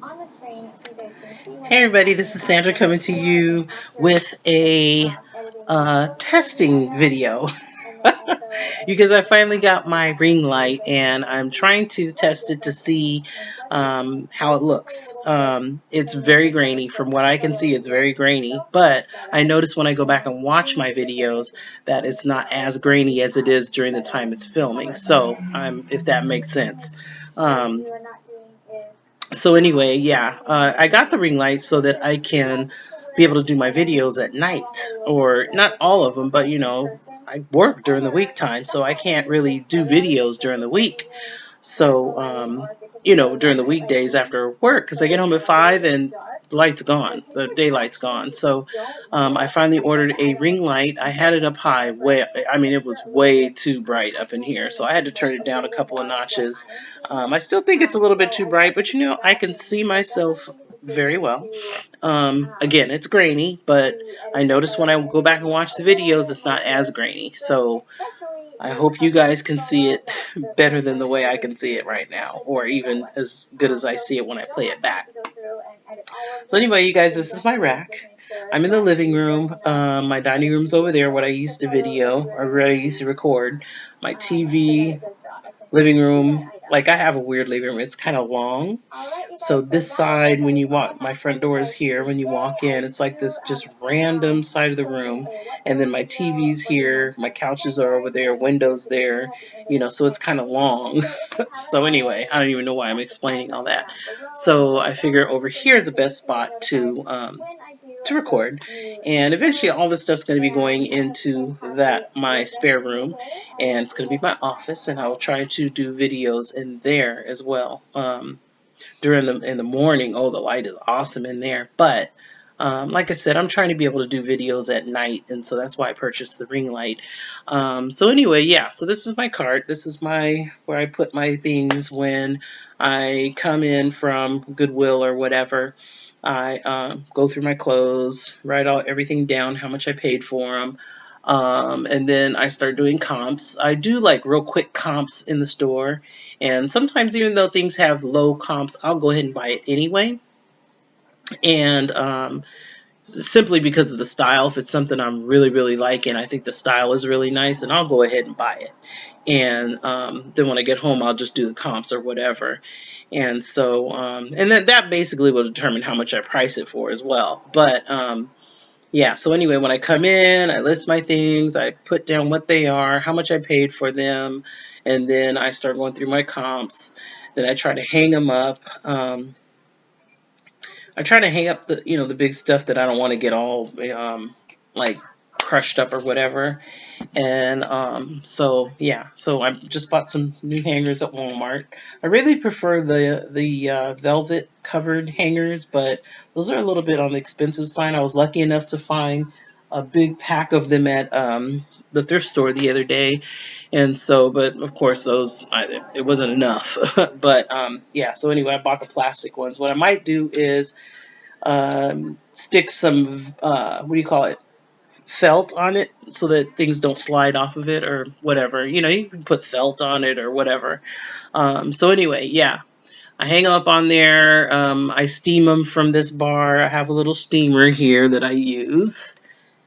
Hey everybody, this is Sandra coming to you with a testing video because I finally got my ring light and I'm trying to test it to see how it looks. It's very grainy. From what I can see, it's very grainy, but I notice when I go back and watch my videos that it's not as grainy as it is during the time it's filming. So if that makes sense. So anyway, yeah, I got the ring light so that I can be able to do my videos at night, or not all of them, but you know, I work during the week time, so I can't really do videos during the week. So, you know, during the weekdays after work, because I get home at 5 and the light's gone, the daylight's gone. So, I finally ordered a ring light. I had it up high, I mean, it was way too bright up in here, so I had to turn it down a couple of notches. I still think it's a little bit too bright, but you know, I can see myself very well. Again, it's grainy, but I notice when I go back and watch the videos, it's not as grainy. So I hope you guys can see it better than the way I can see it right now, or even as good as I see it when I play it back. So anyway, you guys, this is my rack. I'm in the living room. My dining room's over there, what I used to video, or what I used to record. My TV, living room, like I have a weird living room. It's kind of long. So this side, when you walk, my front door is here. When you walk in, it's like this just random side of the room. And then my TV's here. My couches are over there. Windows there. You know, so it's kind of long. So anyway, I don't even know why I'm explaining all that. So I figure over here is the best spot to record, and eventually all this stuff's going to be going into my spare room, and it's going to be my office, and I will try to do videos in there as well. In the morning, oh, the light is awesome in there, but like I said, I'm trying to be able to do videos at night, and so that's why I purchased the ring light. So anyway, yeah, so this is my cart. This is where I put my things when I come in from Goodwill or whatever. I go through my clothes, write everything down, how much I paid for them, and then I start doing comps. I do like real quick comps in the store, and sometimes even though things have low comps, I'll go ahead and buy it anyway. And simply because of the style, if it's something I'm really, really liking, I think the style is really nice, and I'll go ahead and buy it. And then when I get home, I'll just do the comps or whatever. And so, and that basically will determine how much I price it for as well. But yeah, so anyway, when I come in, I list my things, I put down what they are, how much I paid for them, and then I start going through my comps. Then I try to hang them up. I try to hang up the big stuff that I don't want to get all like crushed up or whatever. And so yeah, so I just bought some new hangers at Walmart. I really prefer the velvet covered hangers, but those are a little bit on the expensive side. I was lucky enough to find a big pack of them at the thrift store the other day, and so, but of course it wasn't enough. But yeah, so anyway, I bought the plastic ones. What I might do is stick some what do you call it, felt on it, so that things don't slide off of it or whatever. You know, you can put felt on it or whatever. So anyway, yeah, I hang them up on there. I steam them from this bar. I have a little steamer here that I use,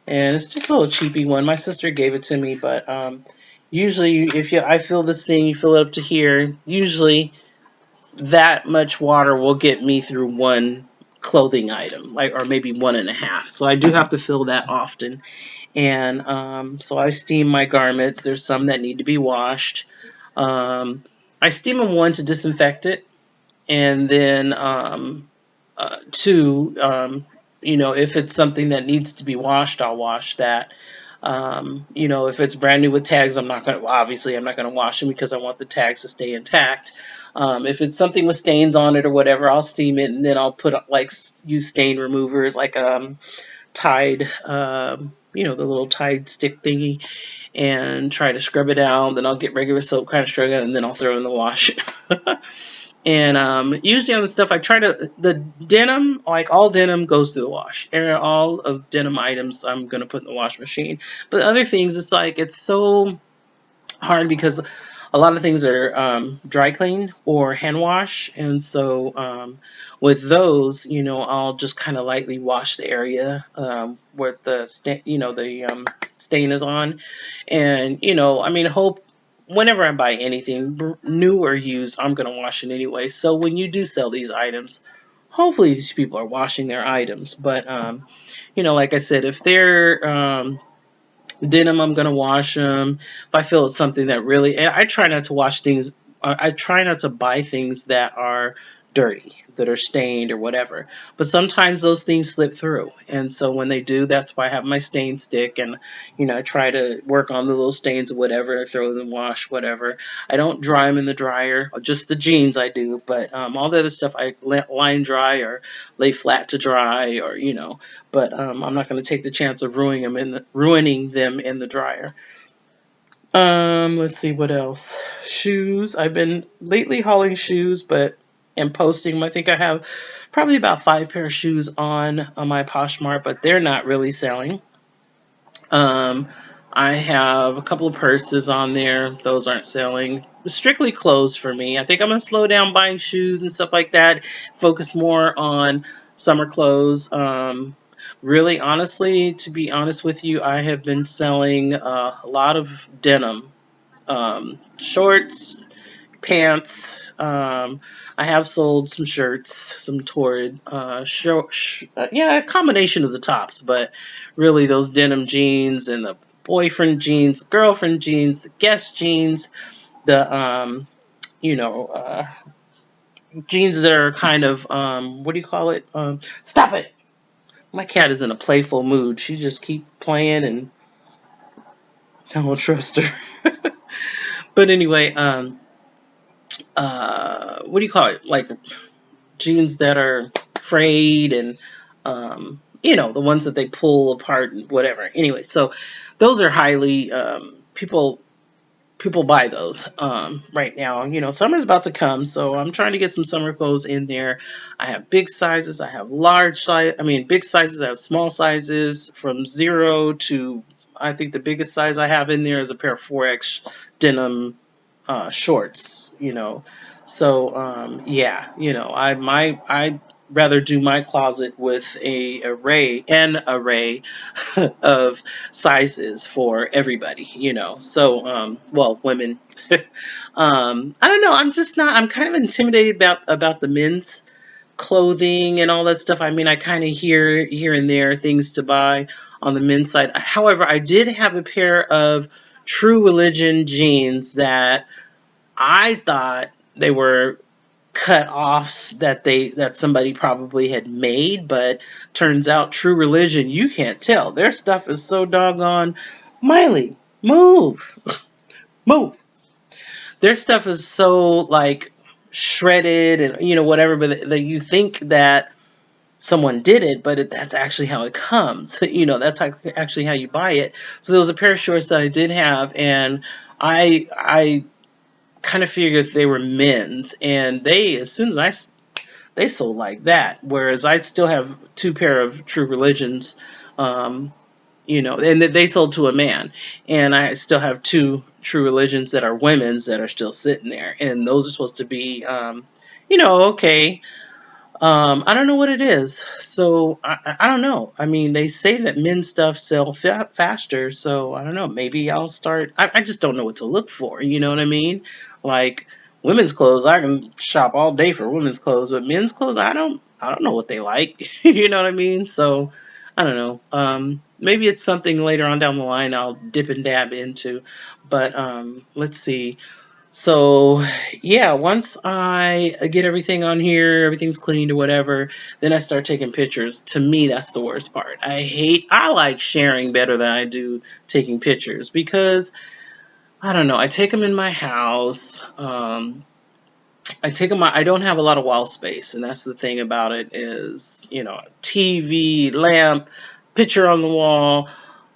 and it's just a little cheapy one. My sister gave it to me, but usually I fill this thing, you fill it up to here. Usually that much water will get me through one clothing item, like, or maybe one and a half. So I do have to fill that often. And so I steam my garments. There's some that need to be washed. I steam them, one, to disinfect it, and then two, you know, if it's something that needs to be washed, I'll wash that. You know, if it's brand new with tags, I'm not going to wash them because I want the tags to stay intact. If it's something with stains on it or whatever, I'll steam it, and then I'll use stain removers like Tide, you know, the little Tide stick thingy, and try to scrub it out. Then I'll get regular soap, kind of scrub it, and then I'll throw it in the wash. And usually on the stuff, the denim, like all denim goes through the wash. And all of denim items I'm going to put in the wash machine. But other things, it's so hard because a lot of things are dry clean or hand wash, and so with those, I'll just kind of lightly wash the area where the stain is on, and I mean, hope whenever I buy anything new or used, I'm gonna wash it anyway. So when you do sell these items, hopefully these people are washing their items. But like I said, if they're denim, I'm gonna wash them. If I feel it's something that really, and I try not to wash things. I try not to buy things that are dirty, that are stained or whatever. But sometimes those things slip through, and so when they do, that's why I have my stain stick, and I try to work on the little stains or whatever, throw them in wash, whatever. I don't dry them in the dryer, just the jeans I do, but all the other stuff I line dry or lay flat to dry, or but I'm not going to take the chance of ruining them in the dryer. Let's see what else. Shoes. I've been lately hauling shoes, but and posting them. I think I have probably about 5 pair of shoes on my Poshmark, but they're not really selling. Um, I have a couple of purses on there. Those aren't selling. Strictly clothes for me. I think I'm going to slow down buying shoes and stuff like that. Focus more on summer clothes. Really, honestly, to be honest with you, I have been selling a lot of denim. Shorts, pants. I have sold some shirts, some torrid, yeah, a combination of the tops, but really those denim jeans and the boyfriend jeans, girlfriend jeans, the guest jeans, the you know, uh, jeans that are kind of what do you call it? Stop it! My cat is in a playful mood. She just keep playing, and I don't trust her. But anyway, what do you call it? Like jeans that are frayed and the ones that they pull apart and whatever. Anyway, so those are highly people buy those right now. Summer's about to come, so I'm trying to get some summer clothes in there. I have big sizes, I have large size, I mean big sizes, I have small sizes from 0 to, I think the biggest size I have in there is a pair of 4X denim shorts. So yeah, I rather do my closet with an array of sizes for everybody. So well, women. I don't know. I'm kind of intimidated about the men's clothing and all that stuff. I mean, I kind of hear here and there things to buy on the men's side. However, I did have a pair of True Religion jeans that I thought they were cut offs that somebody probably had made, but turns out True Religion, you can't tell. Their stuff is so doggone Miley, move, move. Their stuff is so like shredded and whatever, but that you think that someone did it, but that's actually how it comes. That's actually how you buy it. So there was a pair of shorts that I did have, and I kind of figured they were men's, and as soon as they sold like that. Whereas I still have 2 pair of True Religions, and they sold to a man, and I still have 2 True Religions that are women's that are still sitting there, and those are supposed to be, okay. I don't know what it is. So I don't know. I mean, they say that men's stuff sell faster. So I don't know. Maybe I'll start. I just don't know what to look for. You know what I mean? Like women's clothes, I can shop all day for women's clothes, but men's clothes, I don't know what they like. You know what I mean? So I don't know. Maybe it's something later on down the line I'll dip and dab into. But let's see. So, yeah, once I get everything on here, everything's cleaned or whatever, then I start taking pictures. To me, that's the worst part. I like sharing better than I do taking pictures because, I don't know, I take them in my house. I don't have a lot of wall space, and that's the thing about it is, TV, lamp, picture on the wall,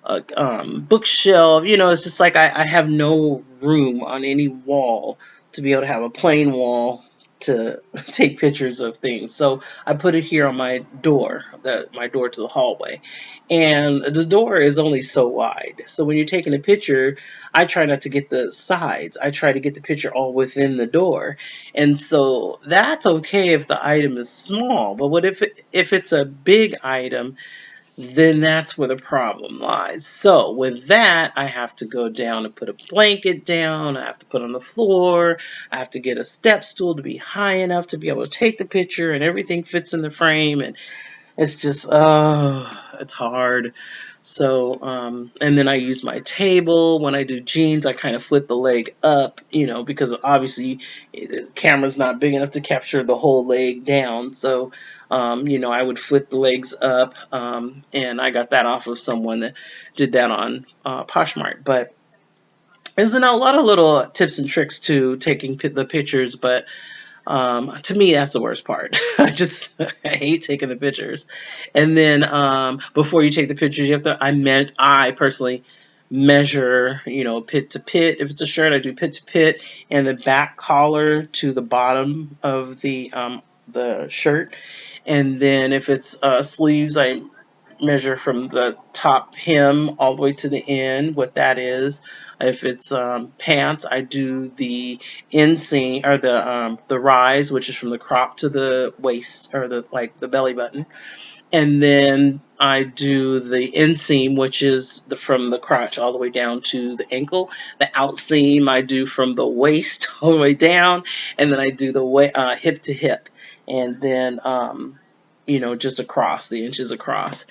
bookshelf. It's just like I have no room on any wall to be able to have a plain wall to take pictures of things. So I put it here on my door, my door to the hallway. And the door is only so wide. So when you're taking a picture, I try not to get the sides. I try to get the picture all within the door. And so that's okay if the item is small. But what if it's a big item, then that's where the problem lies. So with that, I have to go down and put a blanket down. I have to put on the floor. I have to get a step stool to be high enough to be able to take the picture, and everything fits in the frame. And it's just, it's hard. So, and then I use my table. When I do jeans, I kind of flip the leg up, because obviously the camera's not big enough to capture the whole leg down. So, I would flip the legs up, and I got that off of someone that did that on Poshmark. But there's a lot of little tips and tricks to taking the pictures, but to me, that's the worst part. I hate taking the pictures. And then before you take the pictures, you have to. I personally measure, pit to pit. If it's a shirt, I do pit to pit, and the back collar to the bottom of the shirt. And then if it's sleeves, I measure from the top hem all the way to the end, what that is. If it's pants, I do the inseam, or the rise, which is from the crop to the waist, or the belly button. And then I do the inseam, which is from the crotch all the way down to the ankle. The outseam I do from the waist all the way down, and then I do the hip to hip, and then just across, the inches across.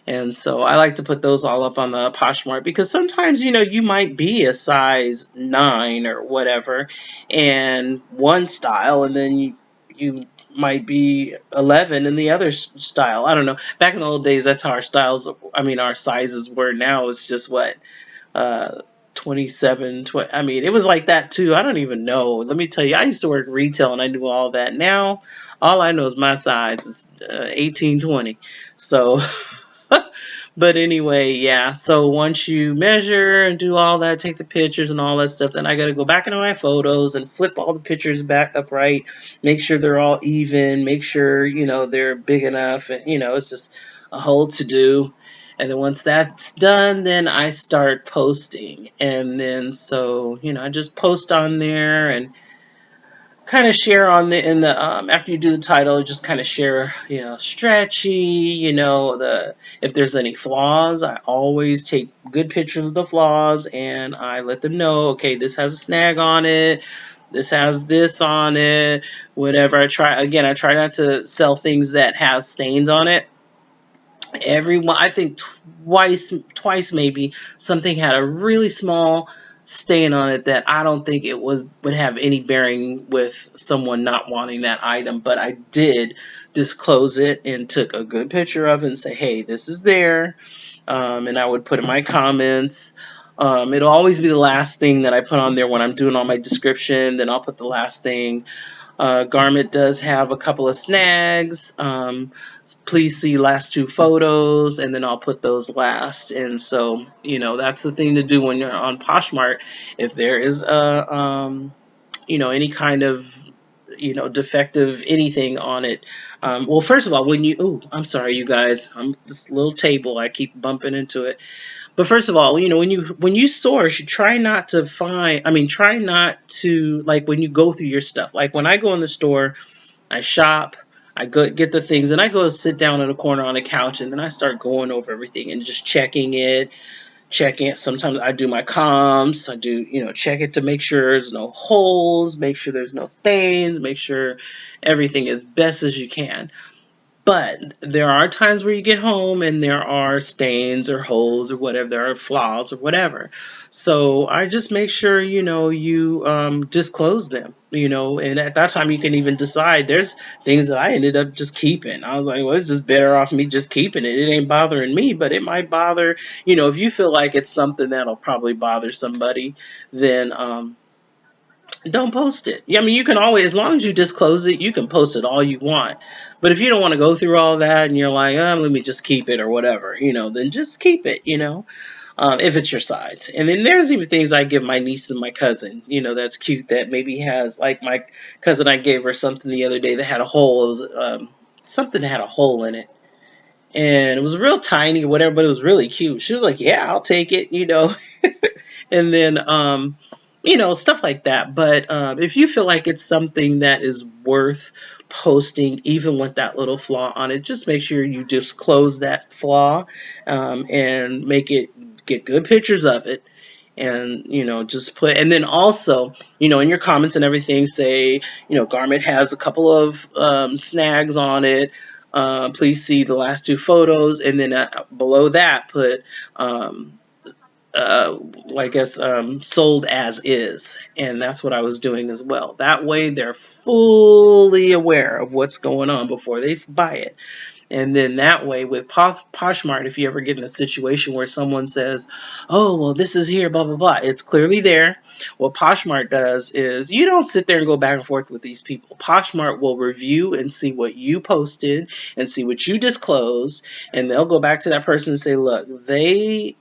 And so I like to put those all up on the Poshmark, because sometimes, you might be a size 9 or whatever, and one style, and then you might be 11 in the other style. I don't know. Back in the old days, that's how our sizes were. Now it's just what, 27, 20. I mean, it was like that too. I don't even know. Let me tell you, I used to work retail and I knew all that. Now, all I know is my size is 18, 20. So, but anyway, yeah. So once you measure and do all that, take the pictures and all that stuff, then I got to go back into my photos and flip all the pictures back upright, make sure they're all even, make sure, they're big enough. And, it's just a whole to do. And then once that's done, then I start posting. And then so, I just post on there and kind of share on after you do the title, just kind of share, stretchy, if there's any flaws, I always take good pictures of the flaws, and I let them know, okay, this has a snag on it, this has this on it, whatever. I try not to sell things that have stains on it. Everyone, I think twice maybe, something had a really small stain on it that I don't think it would have any bearing with someone not wanting that item, but I did disclose it and took a good picture of it and say, hey, this is there, and I would put in my comments. It'll always be the last thing that I put on there when I'm doing all my description. Then I'll put the last thing. Garment does have a couple of snags. Please see last 2 photos, and then I'll put those last. And so, that's the thing to do when you're on Poshmark. If there is any kind of, defective anything on it. Well, first of all, I'm sorry, you guys. This little table, I keep bumping into it. But first of all, when you source, you try not to like, when you go through your stuff. Like when I go in the store, I shop, I go get the things, and I go sit down in a corner on a couch, and then I start going over everything and just checking it. Sometimes I do my comms. I do, check it to make sure there's no holes, make sure there's no stains, make sure everything is best as you can. But there are times where you get home and there are stains or holes or whatever, there are flaws or whatever. So I just make sure, you disclose them, and at that time you can even decide. There's things that I ended up just keeping. I was like, well, it's just better off me just keeping it. It ain't bothering me, but it might bother, if you feel like it's something that'll probably bother somebody, then, don't post it. I mean, you can always, as long as you disclose it, you can post it all you want. But if you don't want to go through all that and you're like, let me just keep it or whatever, then just keep it, if it's your size. And then there's even things I give my niece and my cousin, that's cute, that maybe has, like my cousin, I gave her something the other day that had a hole. It was something that had a hole in it. And it was real tiny or whatever, but it was really cute. She was like, yeah, I'll take it. And then, stuff like that. But if you feel like it's something that is worth posting, even with that little flaw on it, just make sure you disclose that flaw, and get good pictures of it. And just put, and then also, in your comments and everything, say, garment has a couple of snags on it. Please see the last two photos, and then below that put, I guess, sold as is. And that's what I was doing as well. That way they're fully aware of what's going on before they buy it. And then that way with Poshmark, if you ever get in a situation where someone says, oh, well, this is here, blah, blah, blah, it's clearly there. What Poshmark does is, you don't sit there and go back and forth with these people. Poshmark will review and see what you posted and see what you disclosed. And they'll go back to that person and say, look, they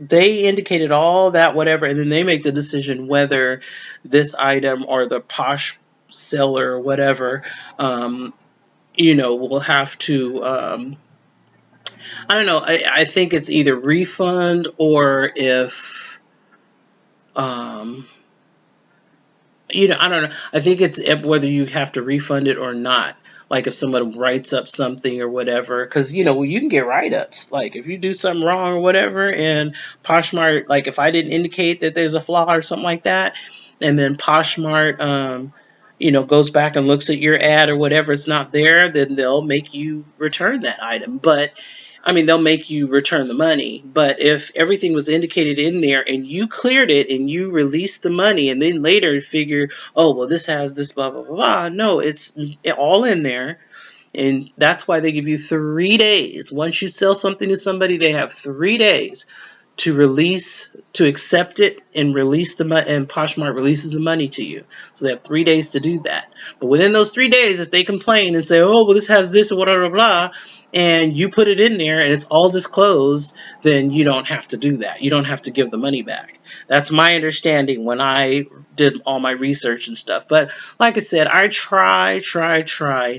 indicated all that, whatever, and then they make the decision whether this item or the Posh seller or whatever, will have to, I don't know, I think it's either refund, or if, um, I don't know. I think it's whether you have to refund it or not. Like if someone writes up something or whatever, because you can get write-ups. Like if you do something wrong or whatever, and Poshmark, like if I didn't indicate that there's a flaw or something like that, and then Poshmark, goes back and looks at your ad or whatever, it's not there, then they'll make you return that item. But I mean, they'll make you return the money. But if everything was indicated in there and you cleared it and you released the money, and then later figure, oh, well, this has this, blah, blah, blah, blah. No, it's all in there. And that's why they give you 3 days. Once you sell something to somebody, they have 3 days to accept it and release the money, and Poshmark releases the money to you. So they have 3 days to do that. But within those 3 days, if they complain and say, oh, well, this has this or whatever, blah, and you put it in there and it's all disclosed, then you don't have to do that. You don't have to give the money back. That's my understanding when I did all my research and stuff. But like I said, I try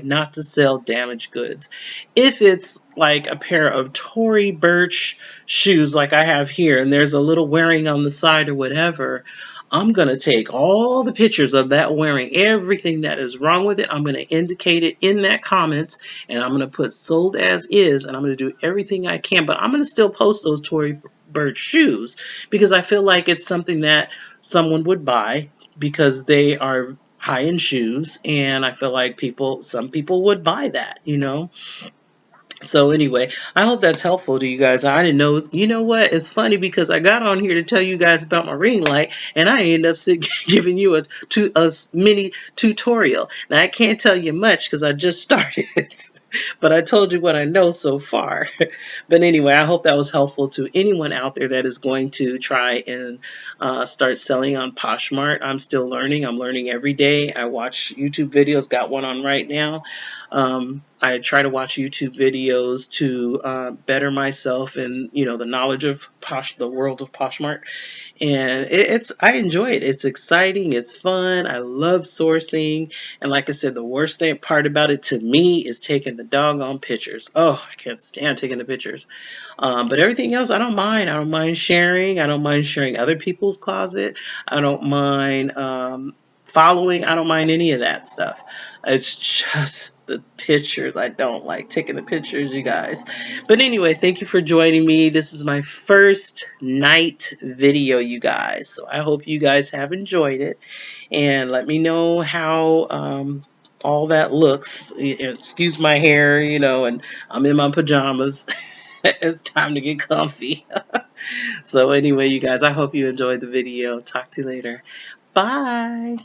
not to sell damaged goods. If it's like a pair of Tory Burch shoes like I have here, and there's a little wearing on the side or whatever, I'm going to take all the pictures of that wearing, everything that is wrong with it. I'm going to indicate it in that comments, and I'm going to put sold as is, and I'm going to do everything I can. But I'm going to still post those Tory Burch shoes because I feel like it's something that someone would buy because they are high-end shoes, and I feel like some people would buy that. So anyway, I hope that's helpful to you guys. I didn't know, you know what? It's funny because I got on here to tell you guys about my ring light, and I ended up giving you a mini tutorial. Now I can't tell you much because I just started, but I told you what I know so far. But anyway, I hope that was helpful to anyone out there that is going to try and start selling on Poshmark. I'm still learning. I'm learning every day. I watch YouTube videos. Got one on right now. I try to watch YouTube videos to better myself in the knowledge of the world of Poshmark, and I enjoy it. It's exciting. It's fun. I love sourcing, and like I said, the worst part about it to me is taking the doggone pictures. Oh, I can't stand taking the pictures. But everything else, I don't mind. I don't mind sharing. I don't mind sharing other people's closet. I don't mind following. I don't mind any of that stuff. It's just the pictures. I don't like taking the pictures, you guys. But anyway, thank you for joining me. This is my first night video, you guys. So I hope you guys have enjoyed it. And let me know how all that looks. Excuse my hair, and I'm in my pajamas. It's time to get comfy. So anyway, you guys, I hope you enjoyed the video. Talk to you later. Bye.